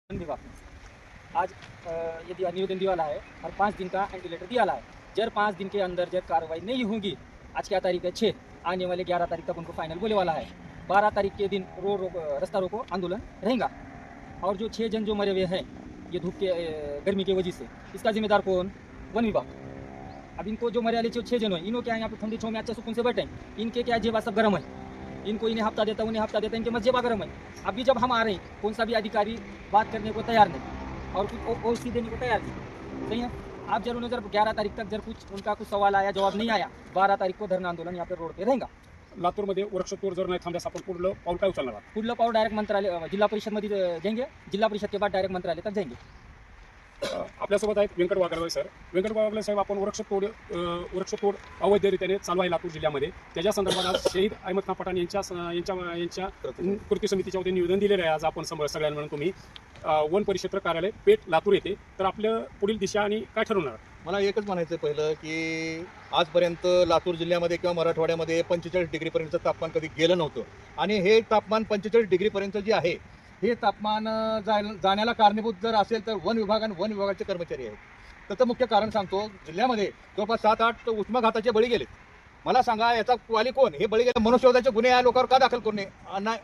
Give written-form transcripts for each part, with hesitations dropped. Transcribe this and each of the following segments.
One विभाग आज ये निवेदन दिया है और 5 दिन का वेंटिलेटर दिया है। जब 5 दिन के अंदर जब कार्रवाई नहीं होगी, आज क्या तारीख है 6, आने वाले 11 तारीख तक उनको फाइनल बोले वाला है। 12 तारीख के दिन रास्ता रोको आंदोलन रहेगा। और जो 6 जन जो मरे हुए हैं ये धूप के गर्मी की वजह से, इसका जिम्मेदार कौन? वन विभाग। अब इनको जो मरे वाले 6 जन है, इनको क्या यहाँ पे ठंडी छो में अच्छा सुकून से बैठे हैं, इनके क्या जेबा सब गर्म है, इनको इन्हें हफ्ता देता उन्हें हफ्ता देता, इनके मत जेबा गर्म है। अभी जब हम आ रहे हैं कौन सा भी अधिकारी बात करने को तैयार नहीं और कुछ ओसी देने को तैयार नहीं। सही है। आप जरूर नजर 11 तारीख तक जब कुछ उनका कुछ सवाल आया, जवाब नहीं आया, 12 तारीख को धरना आंदोलन यहाँ पे रोड पे रहेगा। लातूरमध्ये वृक्षतोड जर नाही थांबल्यास आपण पुढलं पाऊल काय उचलणार आहात? पुढलं पाऊल डायरेक्ट मंत्रालय जिल्हा परिषद मध्ये जाएंगे, जिल्हा परिषद के बाद डायरेक्ट मंत्रालय तक जाएंगे। आपल्यासोबत आहेत व्यंकट वाघरवळे सर. व्यंकट वाघरवळे साहेब, आपण वृक्षतोड अवैधरित्याने चालू आहे लातूर जिल्ह्यामध्ये. त्याच्या संदर्भात आज शहीद अहमद खान पठाण यांच्या कृती समितीच्या वतीने निवेदन दिलेलं आहे. आज आपण सगळ्यांना म्हणून तुम्ही वन परिक्षेत्र कार्यालय पेठ लातूर येथे, तर आपलं पुढील दिशा आणि काय ठरवणार? मला एकच म्हणायचं पहिलं की आजपर्यंत लातूर जिल्ह्यामध्ये किंवा मराठवाड्यामध्ये 45 डिग्रीपर्यंतचं तापमान कधी गेलं नव्हतं. आणि हे तापमान 45 डिग्रीपर्यंत जे आहे, हे तापमान जाण्याला कारणीभूत जर असेल तर वन विभाग आणि वन विभागाचे कर्मचारी आहेत. त्याचं मुख्य कारण सांगतो, जिल्ह्यामध्ये जवळपास 7-8 उष्माघाताचे बळी गेले. मला सांगा, याचा वाली कोण? हे बळी गेले मनुष्यवधाचे गुन्हे या लोकांवर का दाखल करू नये? नाही,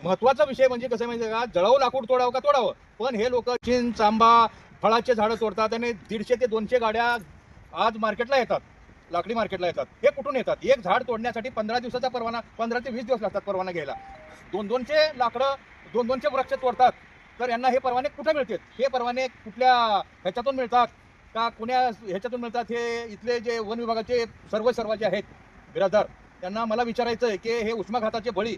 महत्त्वाचा विषय म्हणजे कसं माहिती का, जळावं लाकूड तोडावं का तोडावं, पण हे लोक चिंच आंबा फळाचे झाडं तोडतात आणि 150 ते 200 गाड्या आज मार्केटला येतात, लाकडी मार्केटला येतात. हे कुठून येतात? एक झाड तोडण्यासाठी 15 दिवसाचा परवाना, 15 ते 20 दिवस लागतात परवाना घ्यायला. 200 लाकडं, 200 वृक्ष तोडतात. तर यांना हे परवाने कुठे मिळतात? हे परवाने कुठल्या ह्याच्यातून मिळतात का, कुण्या ह्याच्यातून मिळतात? हे इथले जे वन विभागाचे सर्व जे आहेत बिराजदार, त्यांना मला विचारायचं आहे की हे उष्माघाताचे बळी